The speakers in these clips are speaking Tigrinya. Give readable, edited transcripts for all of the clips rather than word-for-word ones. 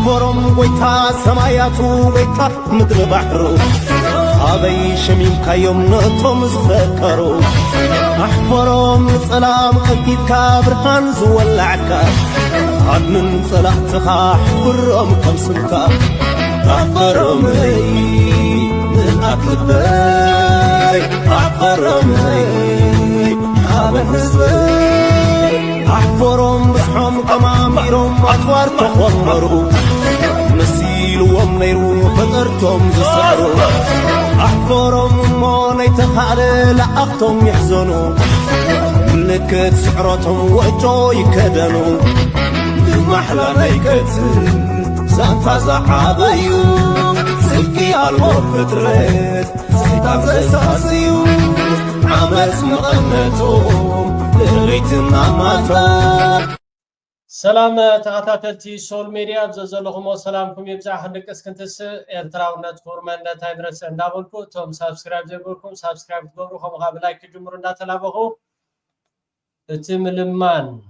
أحفرم ويتا سماياتو ويتا مدر بحرو أبي شميم كيوم نطم زفكرو أحفرم سلام أكيد كابرهان زولعكا عدن صلاحتك أحفرم كم سلكا أحفرم لي من أكل بي أحفرم لي أبن حزبي أحفرم بسحم كماميرم أطوار تخمرو نسيل ومنيرو فطرتم زسعرو أحفرم موني تخالي لأختم يحزنو لكت سعرتهم وجو يكدنو محلى نيكت سانتا زعابيو سلكي الوفترت سيطان زيساسيو عمس مغنتهم لغيتنا ماتو سلام تغطاتلتي سول ميديا بزازلوكم وسلامكم يبزع حدك اسكنتس ارتراونات فورمانا تايدرس اندابلكو توم سابسكرايب زيبولكم سابسكرايب تقبروكم وغاب لايك جمهور انداتلابخو اتم لمان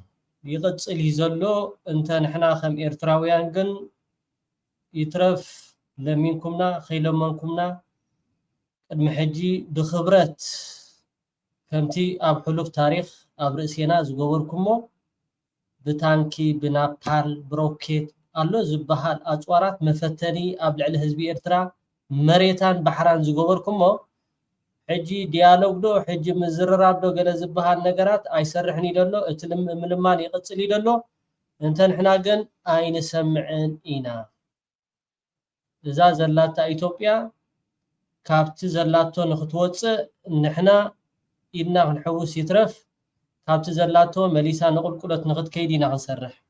يقصل يزلو انت نحنا خم ارتراويان قن يترف لمينكمنا خيلمانكمنا المحجي بخبرات فهمتي اب حلوف تاريخ اب رئيسينا زغوركمو بتانكي بنابال بروكيت الله زبحال اصوارات مفتني اب لعل حزب ارترا مريتان بحران زغوركمو حجي ديالوج دو حجي مزررات دو غلا زبحال نغرات ايسرحني دلو اتلم ملمان يقصلي دلو انت نحنا كن اين سمعن اينا اذا زلاتا ايتوبيا كابت زلاتو نختوص نحنا إدنا نحوس يترف كابت زلاتو مليسا نقلقلت نغد كيدينا غنسرح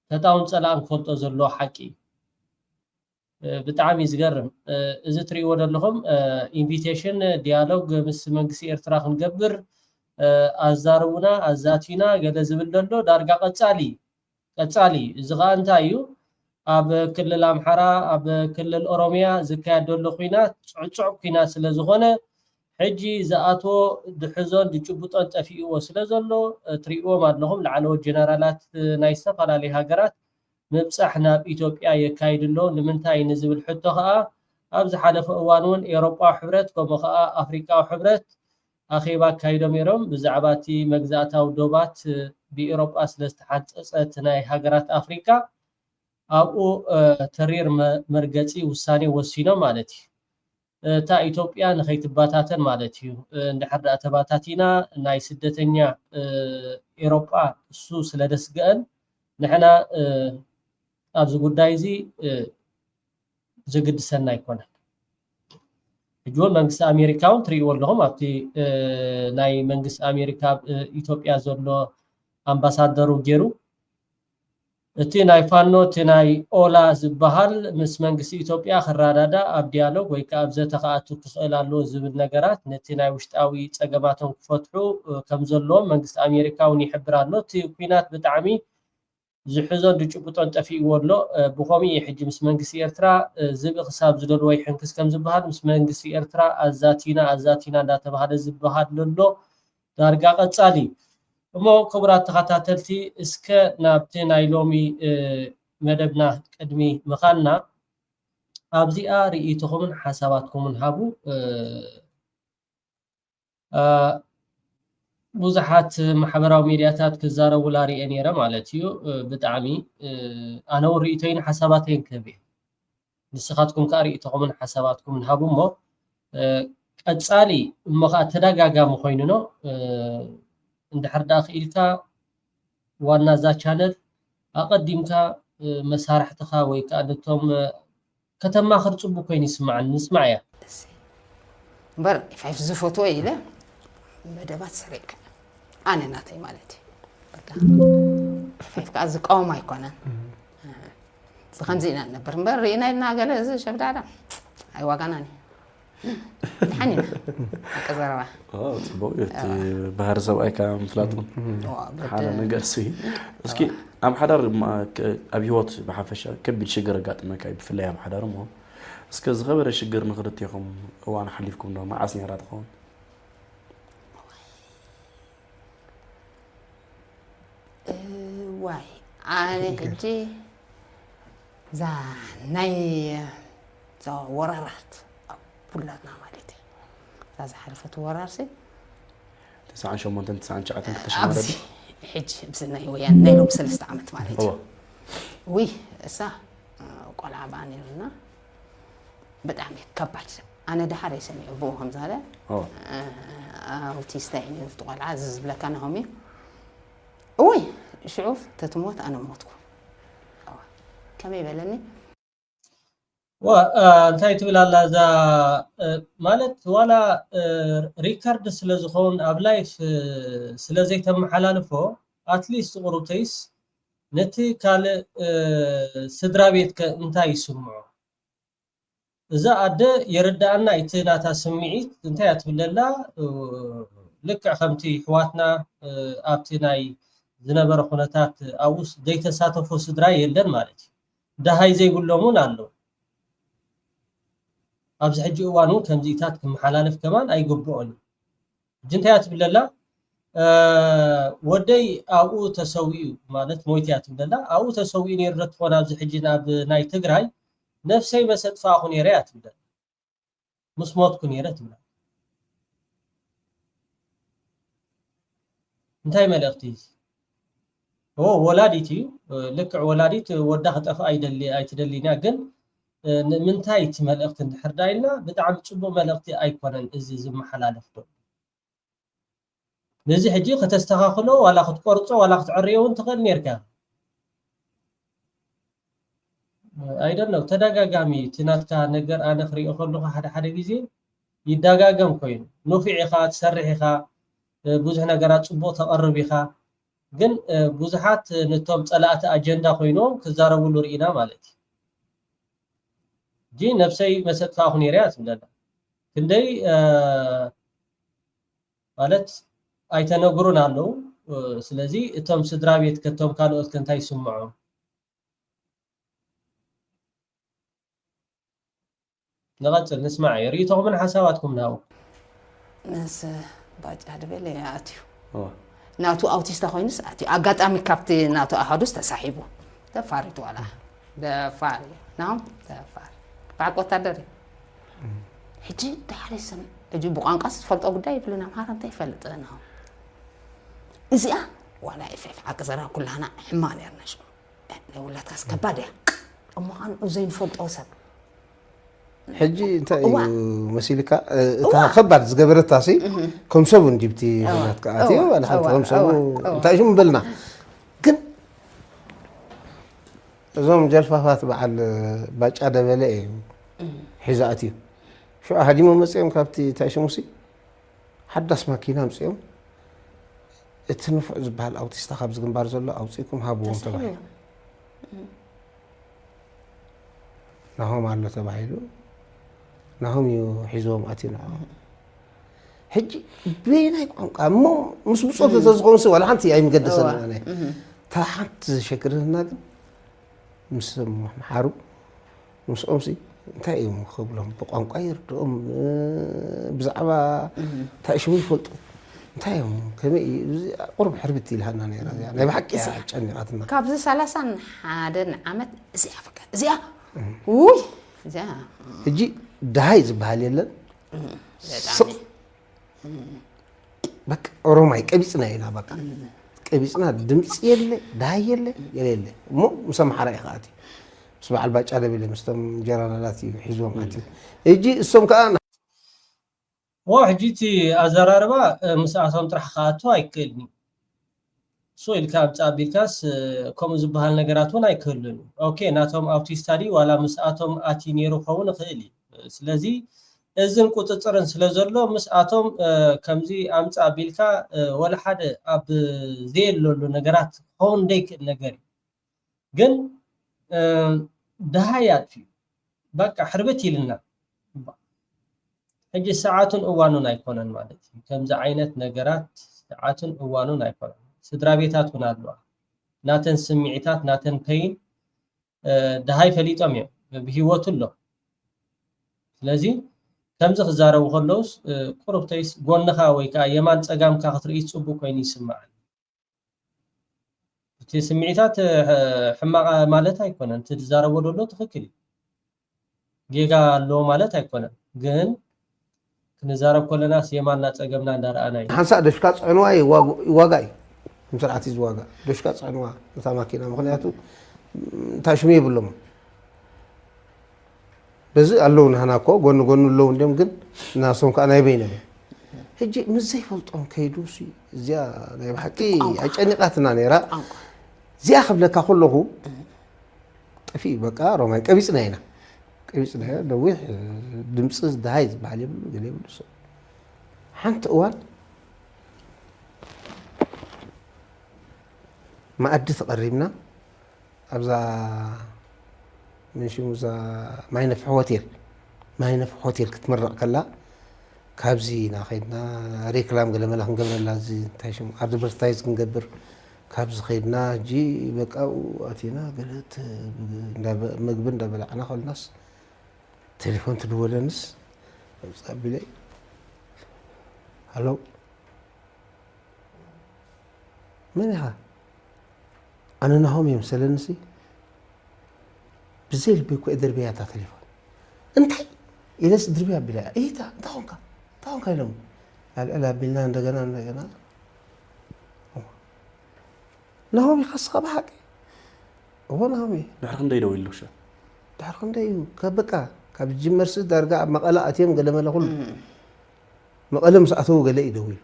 تتاون سلام فولتو زلو حكي بتعامي زقرم إذا تريود لهم invitation ديالوج مس منقسي ارتراخ نقبر أزارونا أزاتينا قد زبلدلو دارقا قتالي زغا انتايو أب كل الأمحرة أب كل الأوروميا زكاد دولو خينات عصعب خينات سلزغونة حجي زاتو دحزون دجبطون تفيو وسلازلو تريو مادلهم لعنو جنرالات نايسف على لي هاجرات مبصحنا بإثيوبيا يكايدلو لمنتاي نزب الحتو خا ابز حلف اوانون اوروبا حبرت كما خا افريكا حبرت اخيبا كايدو ميروم بزعباتي مغزاتاو دوبات باوروبا سلستحصصت ناي هاجرات افريكا ابو ترير مرغصي وساني وسينو مالتي تا ኢትዮጵያ ንኸይትባታተን ማለት እዩ እንደሐዳ ተባታቲና ናይ ስደተኛ ኤሮጳ እሱ ስለደስገን ንሕና ኣብዚ ጉዳይ እዚ ዝግድሰና ይኮነን እጆን መንግስት ኣሜሪካውን ትሪእዎ ኣለኹም ኣብቲ ናይ መንግስት ኣሜሪካ ኢትዮጵያ ዘሎ ኣምባሳደሩ ገይሩ እቲ ናይ ፋኖ እቲ ናይ ኦላ ዝበሃል ምስ መንግስቲ ኢትዮጵያ ክራዳዳ ኣብ ዲያሎግ ወይ ከዓ ኣብዘ ተኻኣቱ ክኽእል ኣሎ ዝብል ነገራት ነቲ ናይ ውሽጣዊ ፀገማቶም ክፈትሑ ከም ዘለዎም መንግስቲ ኣሜሪካ እውን ይሕብር ኣሎ እቲ ኩናት ብጣዕሚ ዝሕዞን ድጭቡጦን ጠፊእዎ ኣሎ ብኸምኡ ሕጂ ምስ መንግስቲ ኤርትራ ዝብል ክሳብ ዝደልዎ ይሕንክስ ከም ዝበሃል ምስ መንግስቲ ኤርትራ ኣዛቲና እንዳተባሃለ ዝበሃል ዘሎ ዳርጋ ቀጻሊ እሞ ክቡራት ተኸታተልቲ እስከ ናብቲ ናይ ሎሚ መደብና ቅድሚ ምኻንና ኣብዚኣ ርእይቶኹምን ሓሳባትኩምን ሃቡ ብዙሓት ማሕበራዊ ሚድያታት ክዛረቡ ላሪአ ነይረ ማለት እዩ ብጣዕሚ ኣነ ርእይቶይን ሓሳባተይን ክህብ ንስኻትኩም ከዓ ርእይቶኹምን ሓሳባትኩምን ሃቡ እሞ ቀጻሊ እሞ ከዓ ተደጋጋሚ ኮይኑ ነው እንደحر داخليلكا وانا ذا channel اقدمك مسارحتها ወይ ካደቶም ከተማ خرصቡ ኮይን ይስማዓን ንስማዕ ያ በር ፋይፍ ዝፎቶ ኢለ መደባት ሰሪቅ ኣነ ናተይ ማለት በቃ ፋይፍ ካዝ ቆም አይኮነን ዝኸንዚና ነበር በር ኢና ገለ እዚ ሸብዳዳ አይ ዋጋናኒ حنينة كزروا تبويت بحر سبعي كام فلاتون حالا نقرسي اسكي ام حدار ابيوت بحفشه كبد شجر قاط ما كاي بفلاي ام حدار مو اسكي زغبر شجر نغرتيكم وانا حليفكم نو ما عسني راتكم واي انا كنتي ዛ ናይ ዛ ወራራት ቡላትና ማለት ዛ ዝሓለፈት ወራርሲ 98 99 ኣብዚ ተሽማረድ ሕጂ ብስናይ ወያን ናይ ሎም 3 ዓመት ማለት እዩ ውይ እሳ ቆልዓ ባኔርና በጣም ከባድ ኣነ ድሓር ይሰሚዑ ብኡ ከምዛ ለ ኣውቲስታ እዩ ትቆልዓ ዝብለካ ናሆም እዩ ውይ شوف تتموت أنا موتكم كم يبلني እንታይ ትብል ኣላ እዛ ማለት ዋላ ሪካርድ ስለዝኾን ኣብ ላይፍ ስለዘይተመሓላልፎ ኣትሊስት ቁሩብተይስ ነቲ ካልእ ስድራ ቤት እንታይ ይስምዖ እዛ ኣደ የረዳእና እቲ ናታ ስምዒት እንታይ ኣትብለላ ልክዕ ከምቲ ሕዋትና ኣብቲ ናይ ዝነበረ ኩነታት ኣብኡስ ዘይተሳተፎ ስድራ የለን ማለት እዩ ደሃይ ዘይብሎምን ኣለው ኣብዚ ሕጂ እዋን እውን ከምዚታት ክመሓላለፍ ከማን ኣይግብኦን ጅንታይ ኣትብለላ ወደይ ኣብኡ ተሰዊኡ ማለት ሞይቲ ኣትብለላ ኣብኡ ተሰዊኡ ነይሩ ትኾን ኣብዚ ሕጂ ናብ ናይ ትግራይ ነፍሰይ መሰጥፋኹ ነይረ ኣትብለላ ምስ ሞትኩ ነይረ ትብላ እንታይ መልእኽቲ ወላዲት እዩ ልክዕ ወላዲት ወዳ ክጠፋ ኣይትደሊና ግን ምንታይ እቲ መልእኽቲ እንድሕር ዳይልና ብጣዕሚ ፅቡቅ መልእኽቲ ኣይኮነን እዚ ዝመሓላለፍ ዶ ነዚ ሕጂ ከተስተኻኽሎ ዋላ ክትቆርፆ ዋላ ክትዕርዮ እውን ትኽእል ነርካ ኣይደነው ተደጋጋሚ እቲ ናትካ ነገር ኣነ ክሪኦ ከለኹ ሓደ ግዜ ይደጋገም ኮይኑ ኑፊዕ ኢኻ ትሰርሕ ኢኻ ብዙሕ ነገራት ፅቡቅ ተቐርብ ኢኻ ግን ብዙሓት ነቶም ፀላእቲ ኣጀንዳ ኮይኖም ክዛረብሉ ርኢና ማለት እዩ ጂ ነፍሰይ መሰጥፋኹ ነይረ ትብለላ ክንደይ ማለት ኣይተነግሩን ኣለው ስለዚ እቶም ስድራ ቤት ከቶም ካልኦት ከንታይ ይስምዖም نغتل نسمع ريتهم من حساباتكم ناو ناس باج هذا بلا ياتيو ناتو اوتيستا خوينس اتي اغاطامي كابتي ناتو احدوس تسحيبو تفاريتو على دفاري نعم تفاري بعد وتدري حجي تحرسن اجي بقانقص فلطو غداي بلنا مهارن تيفلطنا ازيا ولا يفف عقزرا كلنا حمال يرنش ولا تاسكباديا اما ان زين فلطو سب حجي انت مسيلك انت خبر زغبرت تاسي كم سو جبتي هناك اتي ولا حتى كم سو انت ايش مبلنا كن زوم جلفافات بعد باقا دبله حزاتي شو هادي ممصيم كابتي تاشموسي حدث ماكينه مصيم اتنفع زبال اوتيست خبز جنبار زلو اوصيكم هابوم تبعي نهم على تبعيلو نهم يحزوم اتينا حجي بين قنقا مو مش بصوت تزقون سي ولا انت اي مقدسه انا تحت شكرنا مس محارو مس امسي انتي مخبلهم بقنقا يردهم بزعبا تاشمي فلطو انتي كمي قرب حربتي لهنا يعني بحكي ساعه راتنا كابز 30 حادن عمت زي فكر زي وي زي اجي دهاي زبال يلن بك روماي قبيصنا هنا بك قبيصنا دمص يله دهاي يله يله مو مسمح راي خاتي سبع الباقا دبل مستم جرانالاتي حزوم اتي اجي اسم كان واحجيتي ازراربا مساعتهم طرح خاتو ايكلني سويل كاب صابيكاس كوم زبال نغراتون ايكلن اوكي ناتهم اوتيستادي ولا مساعتهم اتي نيرو خون خيلي ስለዚህ እዝን ቁጥጥርን ስለዘሎ መስአቶም ከምዚ አምጻ ቢልካ ወላ ሓደ ኣብ ዘየለሉ ነገራት ሆን ዴክ ነገር ግን ደሃያት በቃ ሕርበት ይልና ሕጂ ሰዓቱን እዋኑን አይኮነን ማለት ከምዚ አይነት ነገራት ሰዓቱን እዋኑን አይኮነን ስድራ ቤታቱን አሉ ናተን ስምዒታት ናተን ፔይን ደሃይ ፈሊጦም እዮም ብህይወቱ ሎ ስለዚህ ከምዚ ክዛረቡ ከለውስ ቁርብተይስ ጎንኻ ወይ ካ የማን ፀጋምካ ክትርኢ ፅቡቅ ኮይኑ ይስማዕ سمعتات حماق مالت هيكونن تزاربو دولو تخكل جيغا لو مالت هيكونن ግን كنزارب كلنا سيمانا صقمنا እንዳራአና حنسا دشكا صعنوا يواغاي مسرعتي زواغا دشكا صعنوا نتا ماكينه مخنياتو تاشمي يبلم بزي اللون هناكو غون لو እንደም ግን ناسون كانا يبينه هجي مزي فلطون كيدوسي زيا ናይ بحقي اጨنقاتنا نيرا زيا خبلك كله طفي بقى روماي قبيصنا هنا قبيصنا دوي دمص دايز بعلي بلو بلو حنت اوان ما ادي تقريبنا ابزا من شو مزا ما ينفع هوتيل كتمرق كلا كابزي ناخذنا ريكلام قال ملا نقبل لازم تايشم ادفرتايز نقبر كابز خيدنا جي بقاو اتينا قلت مقبل دبلعنا خل الناس تليفون تدولنس صاحبي لي هلو من ها انا نهوم يمسلنسي بزيل بيكو ادر بياتا تليفون انت يلس دربيا بلا ايتا تاونكا لهم لا بينا እንደገና نهوم يخصها بحق هو نهوم دحر خندي يدوي له شا دحر خندي كبقى كبجمر سد درجه مقله اتيم قدم له كل مقلم ساعته قال يدوي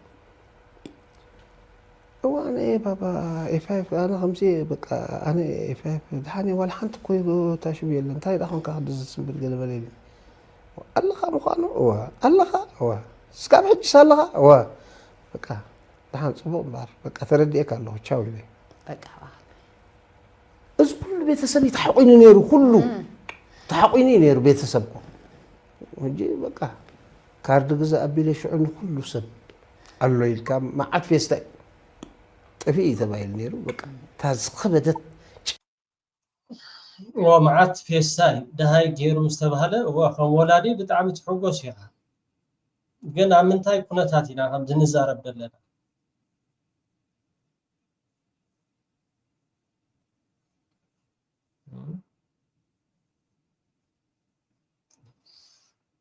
هو انا ايه بابا اي 5 انا 5 بقى انا اي 5 دحاني ولا حنت كوي تاشبي يلا انت دحون كحدز سنبل قلب لي الله خانو الله هو سكاب حج سالها هو بقى دحان صبو بار بقى ترديك الله تشاو لي بقى از كل بيتسب يتحقيني نيرو كله تحقيني نيرو بيتسبكم وجي بقى كارد غزا ابي لي شعون كله سب الله يلكم ما عاد فيستا طفي تبايل نيرو بقى تازخبدت ومعات فيساي دهاي جيرو مستبهله وخم ولادي بتعم تحوغوس يها ግን አምንታይ ኩነታቲና ከም ዝንዛረብ ዘለና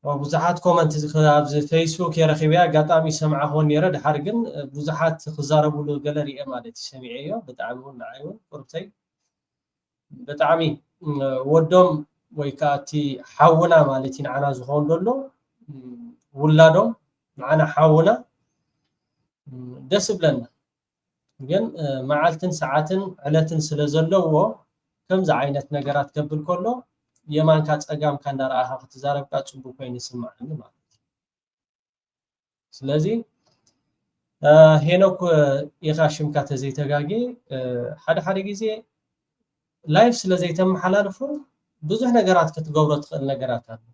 وبزحات كومنت ኣብዚ ፌስቡክ የረኺብያ ጋጣሚ ሰምዓ ሆን ነረ ድሓር ግን ብዙሓት ክዛረብሉ ገለሪአ ማለት ሰሚዐዮ ብጣዕሚ ንዓዩ ቁርተይ ብጣዕሚ ወዶም ወይ ካቲ ሓውና ማለት ንዓና ዝኾን ደሎ ውላዶም معنا حاونا ደስ ብለና ግን መዓልትን ሰዓትን ዕለትን ስለዘለዎ ከምዛ ዓይነት ነገራት ከብል ከሎ የማንካ ጸጋም ካንዳራኻ ክትዛረብካ ጽቡቅ ኮይኑ ይስማዓኒ ማለት ስለዚህ ሄኖክ የኻሽምካ ተዘይተጋጊ ሓደ ግዜ ላይፍ ስለዘይተመሓላልፉ ብዙሕ ነገራት ክትገብሮ ትኽእል ነገራት አሉ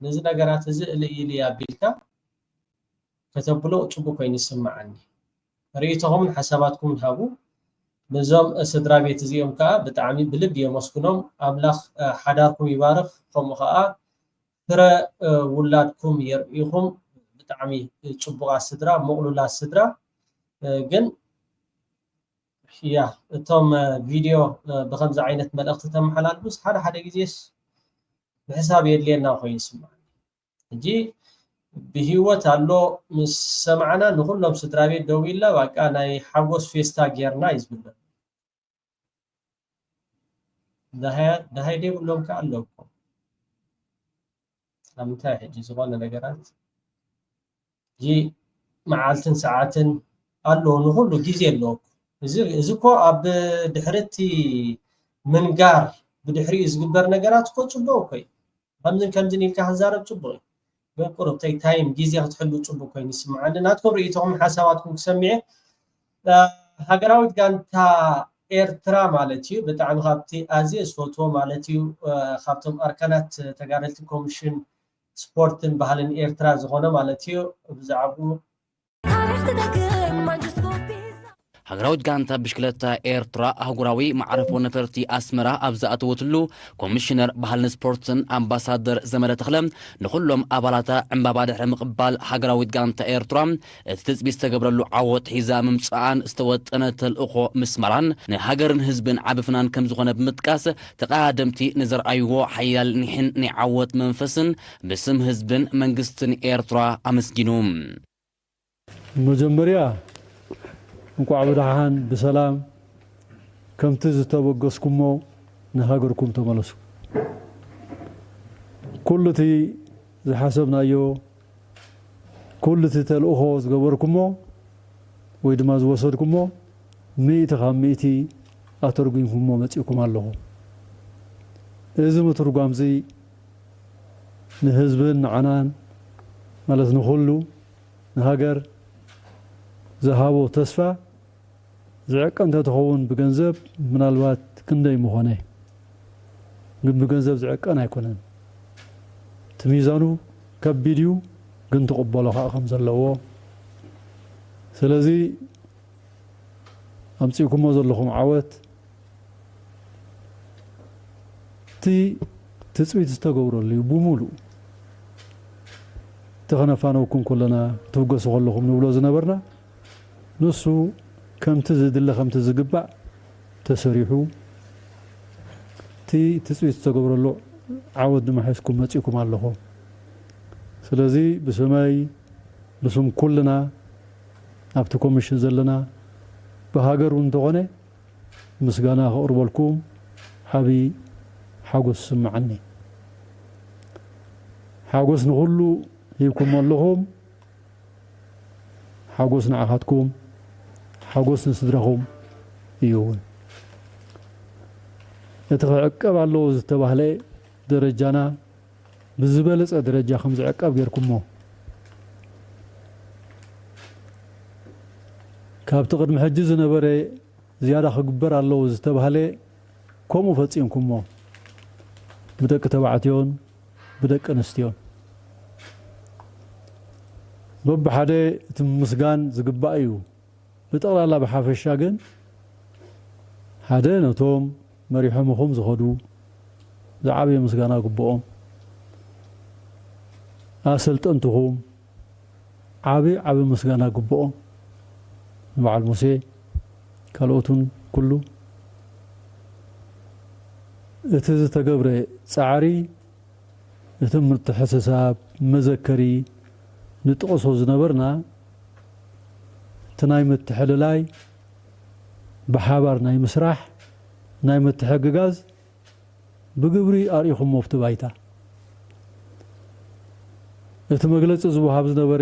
ነዚ ነገራት እዚ ለይሊ ያቢልካ ከተብሎ ጽቡቅ ኮይኑ ይስማዓኒ ሪኢቶኩም ሓሳባትኩም ሃቡ በዞም ስድራ ቤት እዚኦም ከዓ ብጣዕሚ ብልብ የመስኩኖም አምላኽ ሓዳርኩም ይባርኽ ከምኡ ከዓ ፍረ ውላድኩም የርኢኹም ብጣዕሚ ጽቡቅ ስድራ መቕሉላት ስድራ ግን ያ እቶም ቪድዮ በከምዛ ዓይነት መልእኽቲ ተመሓላልፉስ ሓደ ግዜስ بحساب يدلينا خوي يسمع اجي بهيوت الله مس سمعنا نقولهم سترابي دويلا بقى انا حوس فيستا غيرنا يزبل ده هي دي كلهم كالله لمتى يجي زغلنا ነገራት جي معالتن ساعاتن الله نقول له جيزي له ازكو اب دحرتي منقار بدحري زغبر ነገራት ኮ ጽቡቅ ኮይ ከምዝን ኢልካ ህዛረብ ጽቡቅ ግን ቁርብተይ ታይም ጊዜ ክትሕሉ ጽቡቅ ኮይኑ ይስማዓኒ ናትኩም ርእይቶኩም ሓሳባትኩም ክሰምዕ ሃገራዊት ጋንታ ኤርትራ ማለት እዩ ብጣዕሚ ካብቲ ኣዝየ ዝፈትዎ ማለት እዩ ካብቶም ኣርካናት ተጋደልቲ ኮሚሽን ስፖርትን ባህልን ኤርትራ ዝኾነ ማለት እዩ ብዛዕባ ሃገራዊት ጋንታ ብሽክለታ ኤርትራ አህጉራዊ ማዕረፎ ነፈርቲ አስመራ አብዛአተወትሉ ኮሚሽነር ባህልን ስፖርትን አምባሳደር ዘመረ ተክለ ንኩሎም አባላታ ዕምባባ ድሕሪ ምቅባል ሃገራዊት ጋንታ ኤርትራ እቲ ትፅቢት ዝተገብረሉ ዓወት ሒዛ ምምፅኣን ዝተወጠነ ተልእኾ ምስመራን ንሃገርን ህዝብን ዓብ ፍናን ከም ዝኾነ ብምጥቃስ ተቃደምቲ ንዘርአይዎ ሓያል ኒሕን ናይ ዓወት መንፈስን ብስም ህዝብን መንግስትን ኤርትራ አመስጊኑ መጀመሪያ እንኳዕ ብድሓን ብሰላም ከምቲ ዝተበገስኩሞ ንሃገርኩም ተመለሱ ኩሉ እቲ ዝሓሰብናዮ ኩሉ እቲ ተልእኾ ዝገበርኩሞ ወይ ድማ ዝወሰድኩሞ ሚእቲ ካብ ሚእቲ ኣተርጉምኩሞ መፂእኩም ኣለኹ እዚ ምትርጓም እዚ ንህዝብን ንዓናን ማለት ንኩሉ ንሃገር ዝሃቦ ተስፋ ዝዕቀ እንተትኸውን ብገንዘብ ምናልባት ክንደይ ምኾነ ግን ብገንዘብ ዝዕቀን ኣይኮነን እቲ ሚዛኑ ከቢድ እዩ ግን ትቕበሎ ከዓ ከም ዘለዎ ስለዚ ኣምፂእኩሞ ዘለኹም ዓወት እቲ ትፅቢት ዝተገብረሉ እዩ ብሙሉእ ተኸነፋነውኩም ከለና ትብገሱ ከለኹም ንብሎ ዝነበርና ንሱ ከምቲ ዝድለ ከምቲ ዝግባእ ተሰሪሑ እቲ ትፅቢት ዝተገብረሉ ዓወት ድማ ሒዝኩም መፂእኩም ኣለኹም ስለዚ ብሰማይ ብስም ኩልና ኣብቲ ኮሚሽን ዘለና ብሃገር እውን እንተኾነ ምስጋና ከቕርበልኩም ዓብይ ሓጎስ ስምዓኒ ሓጎስ ንኩሉ ሂብኩም ኣለኹም ሓጎስ ንዓኻትኩም ሓጎስ ንስድራኹም እዩ እውን እቲ ክዕቀብ ኣለዎ ዝተባህለ ደረጃና ብዝበለፀ ደረጃ ከም ዝዕቀብ ጌርኩሞ ካብቲ ቅድሚ ሕጂ ዝነበረ ዝያዳ ክግበር ኣለዎ ዝተባህለ ከምኡ ፈፂምኩሞ ብደቂ ተባዕትዮን ብደቂ ኣንስትዮን በብሓደ እቲ ምስጋን ዝግባእ እዩ ብጠቕላላ ብሓፈሻ ግን ሓደ ነቶም መሪሖም ኢኹም ዝኸዱ ዝዓበየ ምስጋና ግብኦም ኣሰልጠንትኹም ዓብይ ምስጋና ግብኦም ንበዓል ሙሴ ካልኦቱን ኩሉ እቲ ዝተገብረ ፃዕሪ እቲ ምትሕስሳብ መዘከሪ ንጥቕሶ ዝነበርና እቲ ናይ ምትሕልላይ ብሓባር ናይ ምስራሕ ናይ ምትሕግጋዝ ብግብሪ ኣርኢኹሞ ኣብቲ ባይታ እቲ መግለፂ ዝወሃብ ዝነበረ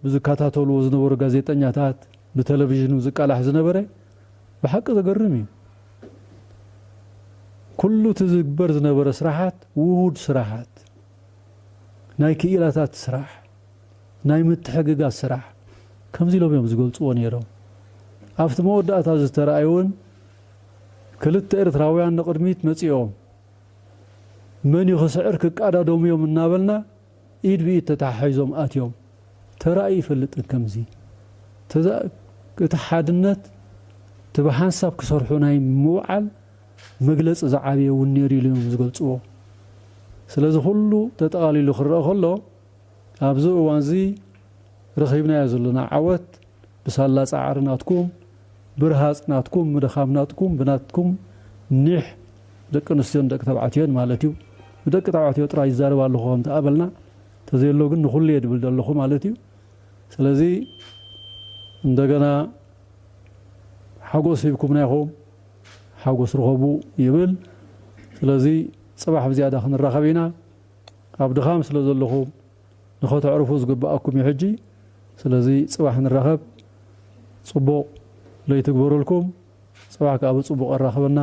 ብዝከታተልዎ ዝነበሩ ጋዜጠኛታት ብቴሌቪዥን ዝቃላሕ ዝነበረ ብሓቂ ዘገርም እዩ ኩሉ እቲ ዝግበር ዝነበረ ስራሓት ውሁድ ስራሓት ናይ ክኢላታት ስራሕ ናይ ምትሕግጋዝ ስራሕ ከምዚ ኢሎም እዮም ዝገልፅዎ ነይሮም ኣብቲ መወዳእታ ዝተረኣዩን ክልተ ኤርትራውያን ንቅድሚት መፂኦም መን ይኽስዕር ክቃዳዶም እዮም እናበልና ኢድ ብኢድ ተተሓሒዞም ኣትዮም ተራእዩ ይፈልጥን ከምዚ እቲ ሓድነት እቲ ብሓንሳብ ክሰርሑ ናይ ምውዓል መግለፂ ዝዓብየ እውን ነይሩ ኢሎም ዝገልፅዎ ስለዚ ኩሉ ተጠቃሊሉ ክረአ ከሎ ኣብዚ እዋን እዚ ረኺብናዮ ዘለና ዓወት ብሳላ ፃዕሪ ናትኩም ብርሃፅ ናትኩም ምድኻም ናትኩም ብናትኩም ኒሕ ደቂ ኣንስትዮን ደቂ ተባዕትዮን ማለት እዩ ብደቂ ተባዕትዮ ጥራይ ይዛረብ ኣለኹ ከም ተኣበልና ተዘየሎ ግን ንኩሉ የድብል ዘለኹ ማለት እዩ ስለዚ እንደገና ሓጎስ ሂብኩምና ኢኹም ሓጎስ ረኸቡ ይብል ስለዚ ፅባሕ ብዝያዳ ክንራኸብ ኢና ኣብ ድኻም ስለ ዘለኹም ንኸተዕርፉ ዝግባኣኩም እዩ ሕጂ ስለዚ ፅባሕ ንራኸብ ፅቡቕ ለይትግበረልኩም ፅባሕ ከዓ ብፅቡቕ ኣራኸበና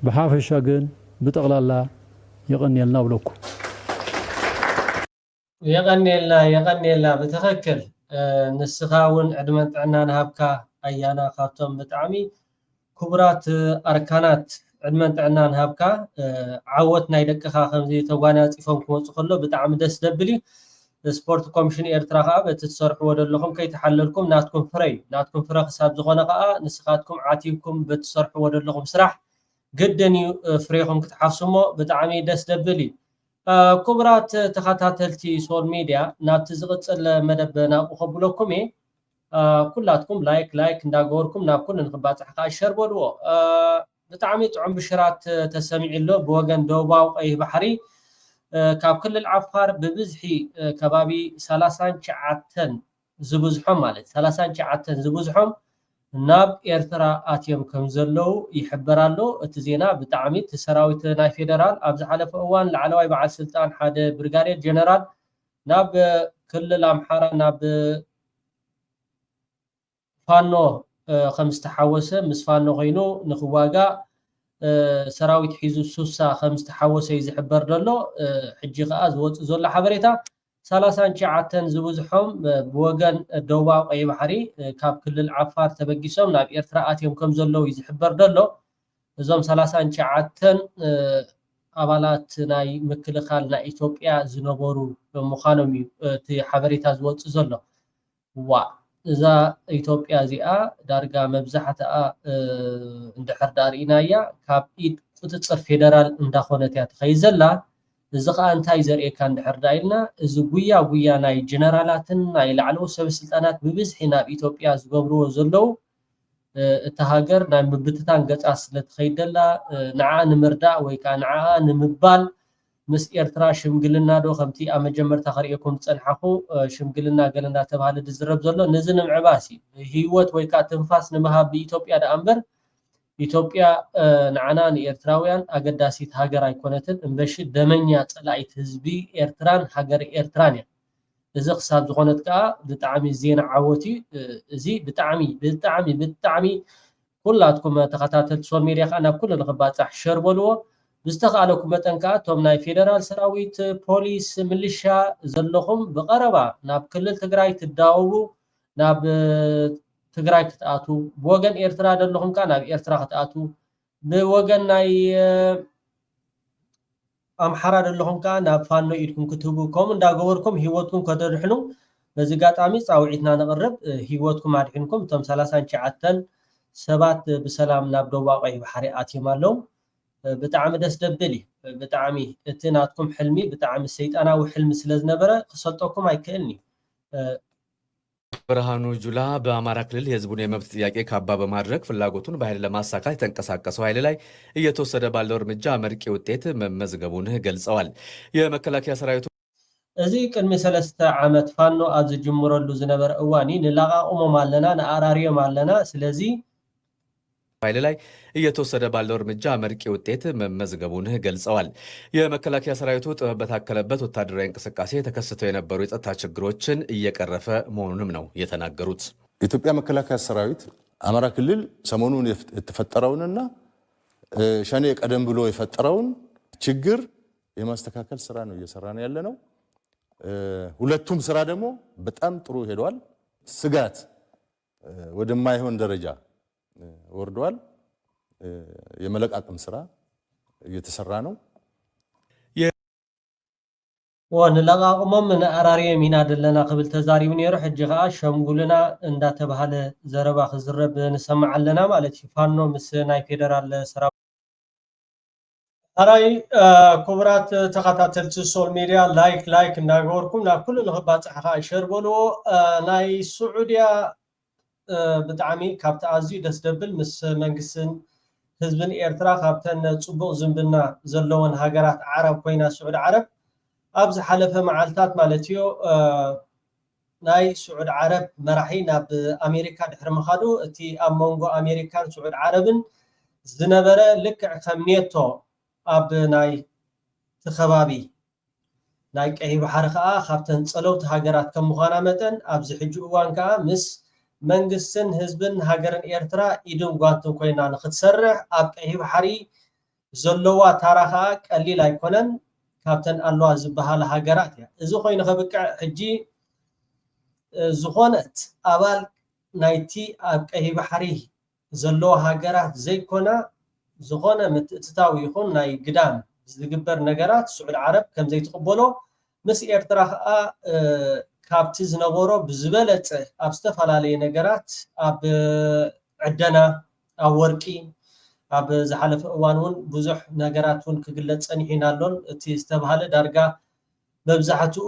ብሓፈሻ ግን ብጠቕላላ የቐኒየልና ብለኩም የቐኒየልና ብትኽክል ንስኻ እውን ዕድመን ጥዕና ንሃብካ ኣያና ካብቶም ብጣዕሚ ክቡራት ኣርካናት ዕድመን ጥዕና ንሃብካ ዓወት ናይ ደቅኻ ከምዚ ተጓናፂፎም ክመፁ ከሎ ብጣዕሚ ደስ ደብል እዩ ስፖርት ኮሚሽን ኤርትራ ከዓ በቲ ትሰርሕዎ ዘለኹም ከይተሓለልኩም ናትኩም ፍረ ክሳብ ዝኾነ ከዓ ንስኻትኩም ዓቲብኩም በቲ ትሰርሕዎ ዘለኹም ስራሕ ግድን እዩ ፍሬኹም ክትሓፍስሞ ብጣዕሚ ደስ ደብል እዩ ክቡራት ተኸታተልቲ ሶል ሚድያ ናብቲ ዝቕፅል መደብ ናብኡ ከብለኩም እየ ኩላትኩም ላይክ እንዳገበርኩም ናብ ኩሉ ንክባፅሕ ከዓ ሸር በልዎ ብጣዕሚ ጥዑም ብሽራት ተሰሚዑ ኣሎ ብወገን ደቡባዊ ቀይሕ ባሕሪ ካብ ክልል ዓፋር ብብዝሒ ከባቢ 39 ዝብዝሖም ማለት 39 ዝብዝሖም ናብ ኤርትራ ኣትዮም ከም ዘለው ይሕበር ኣሎ እቲ ዜና ብጣዕሚ እቲ ሰራዊት ናይ ፌደራል ኣብ ዝሓለፈ እዋን ላዕለዋይ በዓል ስልጣን ሓደ ብርጋዴር ጀነራል ናብ ክልል ኣምሓራ ናብ ፋኖ ከም ዝተሓወሰ ምስ ፋኖ ኮይኑ ንክዋጋእ ሰራዊት ሒዙ ሱሳ ከም ዝተሓወሰ እዩ ዝሕበር ዘሎ ሕጂ ከዓ ዝወፅእ ዘሎ ሓበሬታ 39 ዝብዝሖም ብወገን ደቡባዊ ቀይሕ ባሕሪ ካብ ክልል ዓፋር ተበጊሶም ናብ ኤርትራ ኣትዮም ከም ዘለው እዩ ዝሕበር ዘሎ እዞም 39 ኣባላት ናይ ምክልኻል ናይ ኢትዮጵያ ዝነበሩ ምዃኖም እዩ እቲ ሓበሬታ ዝወፅእ ዘሎ እዛ ኢትዮጵያ እዚኣ ዳርጋ መብዛሕትኣ እንድሕር ዳርኢናያ ካብ ኢድ ቁፅፅር ፌደራል እንዳኾነት እያ ትኸይድ ዘላ እዚ ከዓ እንታይ ዘርእየካ እንድሕር ዳኢልና እዚ ጉያ ናይ ጀነራላትን ናይ ላዕለዎ ሰበስልጣናት ብብዝሒ ናብ ኢትዮጵያ ዝገብርዎ ዘለው እቲ ሃገር ናይ ምብትታን ገፃ ስለትኸይድ ዘላ ንዓ ንምርዳእ ወይ ከዓ ንዓ ንምባል ምስ ኤርትራ ሽምግልና ዶ ከምቲ ኣብ መጀመርታ ከሪአኩም ፀንሓኹ ሽምግልና ገለ እንዳተባሃለ ዝዝረብ ዘሎ ነዚ ንምዕባስ ሂወት ወይ ከዓ ትንፋስ ንምሃብ ብኢትዮጵያ ዳ እምበር ኢትዮጵያ ንዓና ንኤርትራውያን ኣገዳሲት ሃገር ኣይኮነትን እምበሽ ደመኛ ፀላኢት ህዝቢ ኤርትራን ሃገር ኤርትራን እያ እዚ ክሳብ ዝኾነት ከዓ ብጣዕሚ ዜና ዓወት እዩ እዚ ብጣዕሚ ኩላትኩም ተኸታተልቲ ሶል ሚድያ ከዓ ናብ ኩሉ ንክባፅሕ ሸር በልዎ ብዝተኻለኩም መጠን ከዓ እቶም ናይ ፌደራል ሰራዊት ፖሊስ ምልሻ ዘለኹም ብቐረባ ናብ ክልል ትግራይ ትዳወቡ ናብ ትግራይ ክትኣቱ ብወገን ኤርትራ ዘለኹም ከዓ ናብ ኤርትራ ክትኣቱ ብወገን ናይ ኣምሓራ ዘለኹም ከዓ ናብ ፋኖ ኢድኩም ክትህቡ ከምኡ እንዳገበርኩም ሂወትኩም ከተድሕኑ በዚ ጋጣሚ ፃውዒትና ነቕርብ ሂወትኩም ኣድሒንኩም እቶም 39 ሰባት ብሰላም ናብ ደቡባዊ ቀይሕ ባሕሪ ኣትዮም ኣለው ብጣዕሚ ደስ ደብል እዩ ብጣዕሚ እቲ ናትኩም ሕልሚ ብጣዕሚ ሰይጣናዊ ሕልሚ ስለዝነበረ ክሰጠኩም አይክእልኒ ብርሃኑ ጁላ በአማራ ክልል የህዝቡን የመብት ጥያቄ ካባ በማድረግ ፍላጎቱን በኃይል ለማሳካት የተንቀሳቀሰው ኃይል ላይ እየተወሰደ ባለው እርምጃ አመርቂ ውጤት መመዝገቡን ገልጸዋል። የመከላከያ ሰራዊቱ እዚ ቅድሚ 3 ዓመት ፋኖ ኣብ ዝጅምረሉ ዝነበረ እዋኒ ንላቃቁሞም ኣለና ንኣራርዮም ኣለና ስለዚ ኃይል ላይ እየተወሰደ ባለው እርምጃ አመርቂ ውጤት መመዝገቡን ገልጸዋል። የመከላከያ ሰራዊቱ ጥበብ በታከለበት ወታደራዊ እንቅስቃሴ ተከስተው የነበሩ የጸጥታ ችግሮችን እየቀረፈ መሆኑንም ነው የተናገሩት። የኢትዮጵያ መከላከያ ሰራዊት አማራ ክልል ሰሞኑን የተፈጠረውንና ሸኔ ቀደም ብሎ የፈጠረውን ችግር የማስተካከል ስራ ነው እየሰራ ነው ያለነው። ሁለቱም ስራ ደግሞ በጣም ጥሩ ሄዷል። ስጋት ወደማይሆን ደረጃ ወርዷል። የመለቃቀም ስራ እየተሰራ ነው። ወንለቃቅሞም ንኣራርዮም ኢና ደለና ክብል ተዛሪቡ ነይሩ ሕጂ ከዓ ሸምጉልና እንዳተባሃለ ዘረባ ክዝረብ ንሰማዕ ኣለና ማለት እዩ። ፋኖ ምስ ናይ ፌደራል ሰራዊት ኣራይ ክቡራት ተኸታተልቲ ሶል ሚድያ ላይክ እንዳገበርኩም ናብ ኩሉ ንክባፅሕ ከዓ ሸር በልዎ። ናይ ስዑድያ ብጣዕሚ ካብቲ ኣዝዩ ደስ ደብል ምስ መንግስትን ህዝብን ኤርትራ ካብተን ፅቡቅ ዝምብና ዘለወን ሃገራት ዓረብ ኮይና ስዑድ ዓረብ ኣብ ዝሓለፈ መዓልታት ማለት እዩ ናይ ስዑድ ዓረብ መራሒ ናብ ኣሜሪካ ድሕሪ ምኻዱ እቲ ኣብ መንጎ ኣሜሪካን ስዑድ ዓረብን ዝነበረ ልክዕ ከም ኔቶ ኣብ ናይ ተኸባቢ ናይ ቀይሕ ባሕሪ ከዓ ካብተን ፀለውቲ ሃገራት ከም ምዃና መጠን ኣብዚ ሕጂ እዋን ከዓ ምስ መንግስትን ህዝብን ሃገርን ኤርትራ ኢድን ጓንትን ኮይና ንክትሰርሕ ኣብ ቀይሕ ባሕሪ ዘለዋ ታራ ከዓ ቀሊል ኣይኮነን ካብተን ኣለዋ ዝበሃላ ሃገራት እያ። እዚ ኮይኑ ከብቅዕ ሕጂ ዝኾነት ኣባል ናይቲ ኣብ ቀይሕ ባሕሪ ዘለዋ ሃገራት ዘይኮና ዝኾነ ምትእትታው ይኹን ናይ ግዳም ዝግበር ነገራት ስዑድ ዓረብ ከም ዘይትቕበሎ ምስ ኤርትራ ከዓ ካብቲ ዝነበሮ ብዝበለፀ ኣብ ዝተፈላለየ ነገራት ኣብ ዕደና ኣብ ወርቂ ኣብ ዝሓለፈ እዋን እውን ብዙሕ ነገራት እውን ክግለጽ ፀኒሕና ኣሎን እቲ ዝተባሃለ ዳርጋ መብዛሕትኡ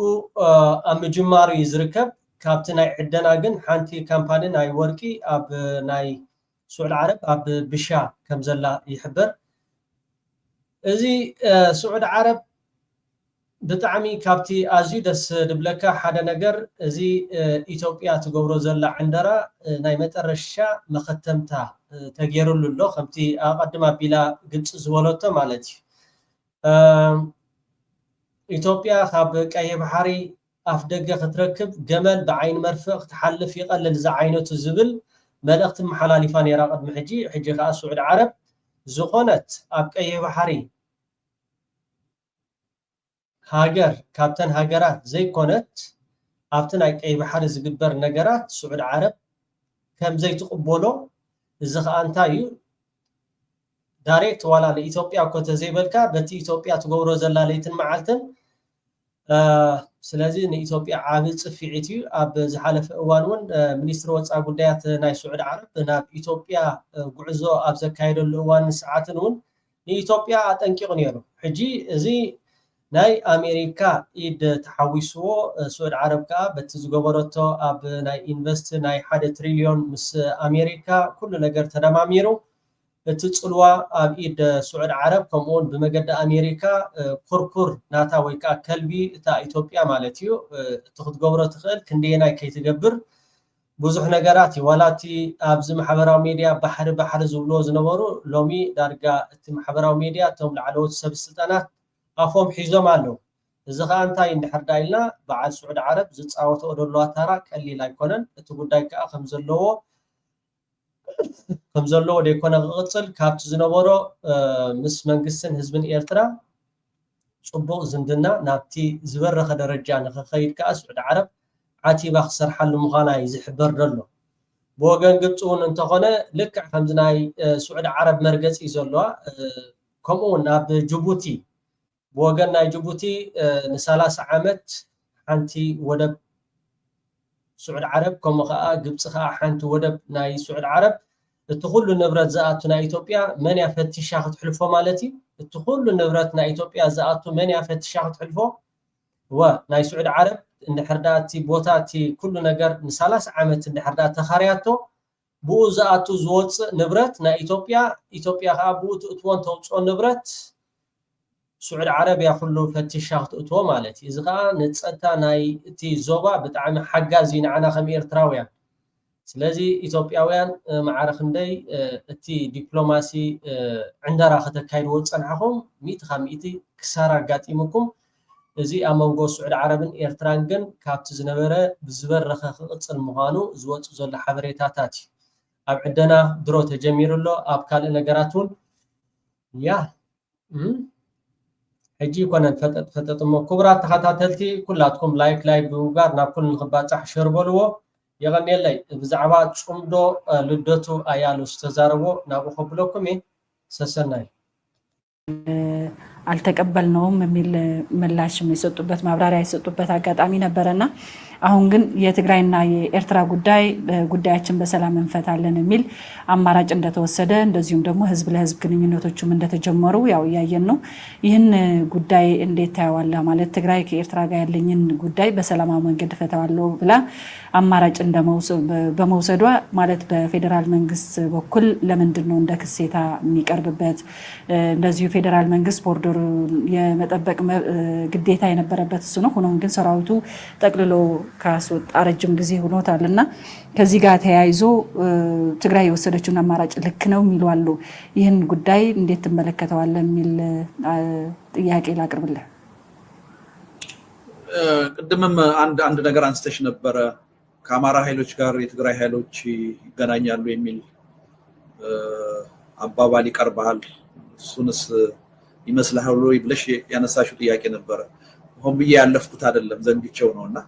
ኣብ ምጅማር እዩ ዝርከብ ካብቲ ናይ ዕደና ግን ሓንቲ ካምፓኒ ናይ ወርቂ ኣብ ናይ سعود عرب أب بشا كم زلا يحبر إذا سعود عرب بتعمي كابتي أزيدس دبلكا حدا نجر إذا إثيوبيا تجورو زلا عندرا نايمت الرشا مختمتها تغيروا له خمتي أقدم بلا قلت زولته مالتي إثيوبيا خاب كأي بحري أفدقة تركب جمل بعين مرفق تحلف يقلل زعينه الزبل ملأخت محلاليفان يراقد محجي حجي خاص سعود عرب زخونت أبقى بحري هاجر كابتن هاجرات زي كونت أبتن أي بحر زقبر نجرات سعود عرب كم زي تقبلو زخ أنتايو دايركت ولا لإثيوبيا كنت زي بالكا بتي إثيوبيا تجورو زلا ليتن معلتن سلازي إثيوبيا عابد صفيعتي أب زحلف أوانون منيستر وصا غدايات ناي سعود عرب ناب إثيوبيا غعزو أب زكايدو الأوان ساعتنون إثيوبيا أطنقيق نيرو حجي زي ناي أمريكا إد تحويسو سعود عرب كا بتزغبرتو أب ناي إنفست ناي 1 تريليون مس أمريكا كل نجر تدماميرو تتصلوا أب إد سعود عرب كمون بمجد أمريكا كركر ناتا ويكا كلبي تا إثيوبيا مالتيو تاخد جبرة تخيل كندينا كي تجبر بوزح نجاراتي ولاتي أبز محبراو ميديا بحر زبلوز نورو لومي دارجا محبراو ميديا توم العلوت سبستانات أفهم حيزو مالو إذا أنت ينحر دايلنا بعد سعود عرب زت أوت أدلوا تراك اللي لا يكونن تقول دايك خمزلو ديكونا غطل كابت زنبورو مس منقسن هزبن إيرترا صبوغ زندنا نابتي زبرخ درجة نخخيد كأسعود عرب عاتي باخسر حل مغانا يزحبر دلو بوغن قبطون انتقونا لك خمزناي سعود عرب مرقز إزولوا كمون ناب جبوتي بوغن ناي جبوتي نسالاس عامت حانتي ودب سعود عرب كم خاء قبط خاء حانتي ودب ناي سعود عرب التخول النبرات زاعتنا إثيوبيا من يفتش شاخد حلفه مالتي التخول النبراتنا إثيوبيا زاعتو من يفتش شاخد حلفه وناي سعود عرب إن حرداتي بوتاتي كل نجار نسالاس عامت إن حردات تخارياتو بو زاعتو زوج نبرات نا إثيوبيا خابو تؤتون توصو نبرات سعود عرب يخلو فتش شاخد أتو مالتي إذا نتصتا ناي تي زوبا بتعمل حجازين عنا خمير تراويان سلازي إثيوبياويان معارخ ندي التي دبلوماسي عندها ختكاين وصنحهم 150 كسارة قاتيمكم زي أمانغو سعود عربن إيرترانجن كابت زنبرة بزبر رخ قصل مغانو زوج زول حبريتاتاتي أب عندنا درو تجمير له أب كال نجاراتون يا هجي كنا فتت كبرى تخاتاتلتي كلاتكم لايك بوغار ناكل نخبات حشربلو يغني لي بزعبات شمدو لدتو ايالو استزاربو نابو خبلكم سسناي አልተቀበልነውም የሚል ምላሽ የሚሰጡበት ማብራሪያ የሰጡበት አጋጣሚ ነበርና አሁን ግን የትግራይና የኤርትራ ጉዳያችን በሰላም እንፈታለን የሚል አማራጭ እንደተወሰደ እንደዚሁም ደግሞ ህዝብ ለህዝብ ግንኙነቶችም እንደተጀመሩ ያው ያየን ነው። ይህን ጉዳይ እንዴት ታያዋለህ? ማለት ትግራይ ከኤርትራ ጋር ያለኝን ጉዳይ በሰላማዊ መንገድ ፈታዋለሁ ብላ አማራጭ በመውሰዷ ማለት በፌደራል መንግስት በኩል ለምንድን ነው እንደ ክሴታ የሚቀርብበት? እንደዚሁ ፌደራል መንግስት ቦርደሩ የመጠበቅ ግዴታ የነበረበት እሱ ነው። ሆኖም ግን ሰራዊቱ ጠቅልሎ ካስወጣ ረጅም ጊዜ ሆኖታልና ከዚህ ጋር ተያይዞ ትግራይ የወሰደችውን አማራጭ ልክ ነው የሚሉ አሉ። ይህን ጉዳይ እንዴት ትመለከተዋለህ የሚል ጥያቄ ላቅርብልህ። ቅድምም አንድ ነገር አንስተሽ ነበረ ከአማራ ኃይሎች ጋር የትግራይ ኃይሎች ይገናኛሉ የሚል አባባል ይቀርባል። እሱንስ ይመስልሃል ወይ ብለሽ ያነሳሽው ጥያቄ ነበረ። ሆን ብዬ ያለፍኩት አይደለም ዘንግቼው ነውና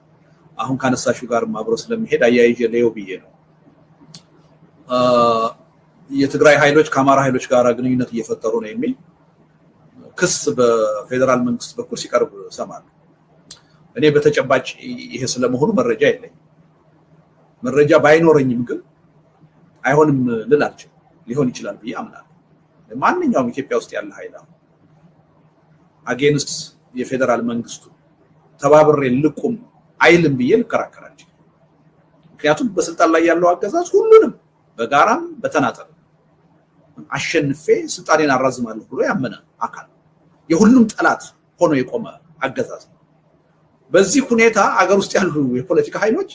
አሁን ካነሳሽው ጋር ማብሮ ስለሚሄድ አያይዤ ለየው ብዬ ነው። የትግራይ ኃይሎች ከአማራ ኃይሎች ጋር ግንኙነት እየፈጠሩ ነው የሚል ክስ በፌደራል መንግስት በኩል ሲቀርብ ሰማለሁ። እኔ በተጨባጭ ይሄ ስለመሆኑ መረጃ የለኝም። መረጃ ባይኖረኝም ግን አይሆንም ልላችሁ ሊሆን ይችላል ብዬ አምናለሁ። ማንኛውም ኢትዮጵያ ውስጥ ያለ ኃይል አጌንስት የፌደራል መንግስቱ ተባብሬ ልቁም አይልም ብዬ ልከራከራቸው። ምክንያቱም በስልጣን ላይ ያለው አገዛዝ ሁሉንም በጋራም በተናጠል አሸንፌ ስልጣኔን አራዝማለሁ ብሎ ያመነ አካል የሁሉም ጠላት ሆኖ የቆመ አገዛዝ። በዚህ ሁኔታ አገር ውስጥ ያሉ የፖለቲካ ኃይሎች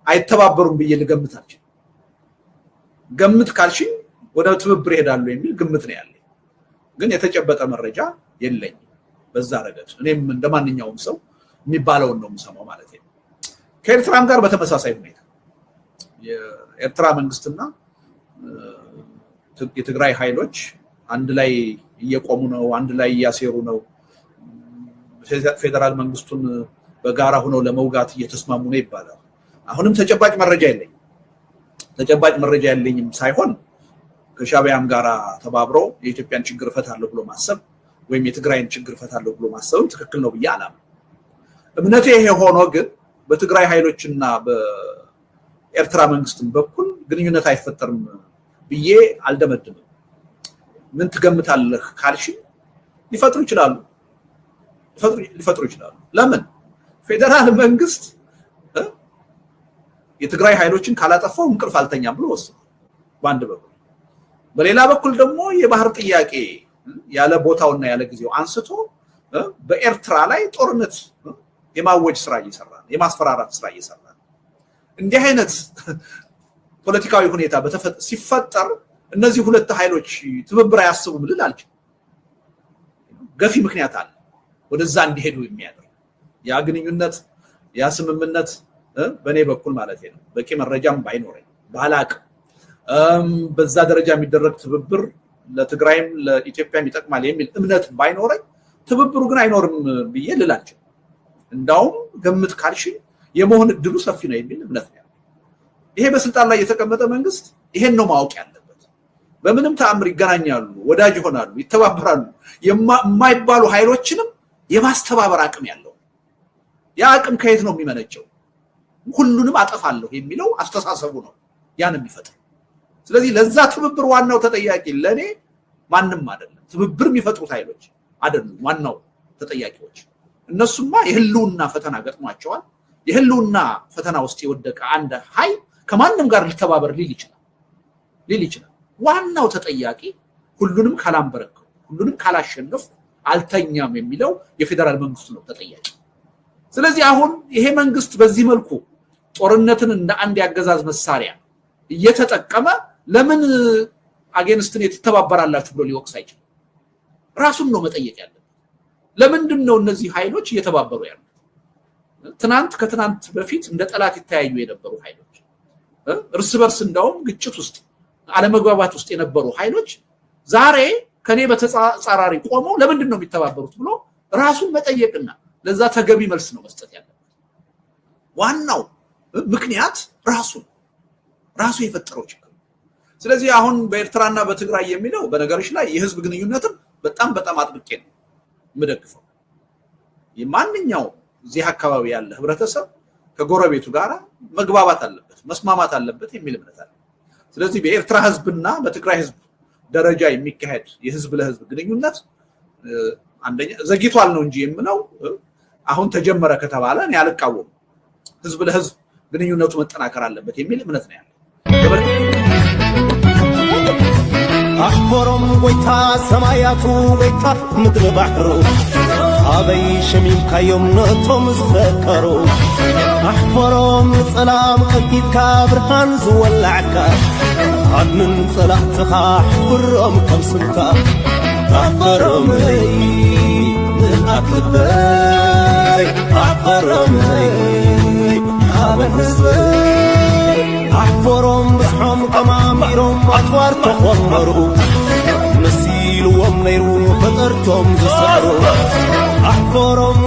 አይተባበሩም ብዬ ልገምታቸው። ገምት ካልሽኝ ወደ ትብብር ይሄዳሉ የሚል ግምት ነው ያለኝ። ግን የተጨበጠ መረጃ የለኝም በዛ ረገድ። እኔም እንደማንኛውም ሰው የሚባለውን ነው የምሰማው ማለት ነው። ከኤርትራም ጋር በተመሳሳይ ሁኔታ የኤርትራ መንግስትና የትግራይ ኃይሎች አንድ ላይ እየቆሙ ነው፣ አንድ ላይ እያሴሩ ነው። ፌደራል መንግስቱን በጋራ ሆነው ለመውጋት እየተስማሙ ነው ይባላል። አሁንም ተጨባጭ መረጃ የለኝም። ተጨባጭ መረጃ የለኝም ሳይሆን ከሻዕቢያም ጋር ተባብረው የኢትዮጵያን ችግር እፈታለሁ ብሎ ማሰብ ወይም የትግራይን ችግር እፈታለሁ ብሎ ማሰብ ትክክል ነው ብዬ አላምንም። እምነቴ ይሄ ሆኖ ግን በትግራይ ኃይሎችና በኤርትራ መንግስትም በኩል ግንኙነት አይፈጠርም ብዬ አልደመድምም። ምን ትገምታለህ ካልሽ ሊፈጥሩ ይችላሉ። ለምን ፌደራል መንግስት የትግራይ ኃይሎችን ካላጠፋው እንቅልፍ አልተኛም ብሎ ወስኗል በአንድ በኩል። በሌላ በኩል ደግሞ የባህር ጥያቄ ያለ ቦታውና ያለ ጊዜው አንስቶ በኤርትራ ላይ ጦርነት የማወጅ ስራ እየሰራ ነው፣ የማስፈራራት ስራ እየሰራ ነው። እንዲህ አይነት ፖለቲካዊ ሁኔታ ሲፈጠር እነዚህ ሁለት ኃይሎች ትብብር አያስቡም ልል አልችልም። ገፊ ምክንያት አለ ወደዛ እንዲሄዱ የሚያደርግ ያ ግንኙነት ያ ስምምነት በኔ በኩል ማለት ነው። በቂ መረጃም ባይኖረኝ ባላቅ በዛ ደረጃ የሚደረግ ትብብር ለትግራይም ለኢትዮጵያም ይጠቅማል የሚል እምነት ባይኖረኝ ትብብሩ ግን አይኖርም ብዬ ልል አልችልም። እንዳውም ገምት ካልሽ የመሆን እድሉ ሰፊ ነው የሚል እምነት ነው። ይሄ በስልጣን ላይ የተቀመጠ መንግስት ይሄን ነው ማወቅ ያለበት። በምንም ተአምር ይገናኛሉ፣ ወዳጅ ይሆናሉ፣ ይተባበራሉ የማይባሉ ኃይሎችንም የማስተባበር አቅም ያለው። ያ አቅም ከየት ነው የሚመነጨው? ሁሉንም አጠፋለሁ የሚለው አስተሳሰቡ ነው ያን የሚፈጥር። ስለዚህ ለዛ ትብብር ዋናው ተጠያቂ ለኔ ማንም አይደለም። ትብብር የሚፈጥሩት ኃይሎች አይደሉም ዋናው ተጠያቂዎች። እነሱማ የህልውና ፈተና ገጥሟቸዋል። የህልውና ፈተና ውስጥ የወደቀ አንድ ኃይል ከማንም ጋር ሊተባበር ሊል ይችላል። ዋናው ተጠያቂ ሁሉንም ካላንበረከው፣ ሁሉንም ካላሸነፍ አልተኛም የሚለው የፌደራል መንግስቱ ነው ተጠያቂ። ስለዚህ አሁን ይሄ መንግስት በዚህ መልኩ ጦርነትን እንደ አንድ ያገዛዝ መሳሪያ እየተጠቀመ ለምን አጌንስትን የተተባበራላችሁ ብሎ ሊወቅስ አይችልም። ራሱን ነው መጠየቅ ያለበት። ለምንድን ነው እነዚህ ኃይሎች እየተባበሩ ያሉት? ትናንት ከትናንት በፊት እንደ ጠላት ይተያዩ የነበሩ ኃይሎች እርስ በርስ እንደውም ግጭት ውስጥ አለመግባባት ውስጥ የነበሩ ኃይሎች ዛሬ ከኔ በተጻራሪ ቆመው ለምንድን ነው የሚተባበሩት ብሎ ራሱን መጠየቅና ለዛ ተገቢ መልስ ነው መስጠት ያለበት። ዋናው ምክንያት ራሱ የፈጠረው ችግር። ስለዚህ አሁን በኤርትራና በትግራይ የሚለው በነገሮች ላይ የህዝብ ግንኙነትም በጣም አጥብቄ ነው የምደግፈው። የማንኛው እዚህ አካባቢ ያለ ህብረተሰብ ከጎረቤቱ ጋር መግባባት አለበት፣ መስማማት አለበት የሚል እምነት አለ። ስለዚህ በኤርትራ ህዝብና በትግራይ ህዝብ ደረጃ የሚካሄድ የህዝብ ለህዝብ ግንኙነት አንደኛ ዘግይቷል ነው እንጂ የምለው አሁን ተጀመረ ከተባለ እኔ አልቃወምም። ህዝብ ለህዝብ ግንኙነቱ መጠናከር አለበት የሚል እምነት ነው ያለው። أحفرم ويتا سمايات ويتا مدر بحرو أبي شميم كيوم نطم زفكرو أحفرم سلام أكيد كابرهان زولعكا عدن صلاحتك أحفرم كم سنكا أحفرم لي من أكبر أحفرم لي أبن حزبي أحفرم بسحم كماميرم أطوار تخمروا نسيل ومنيرو فطرتم زسعروا أحفرم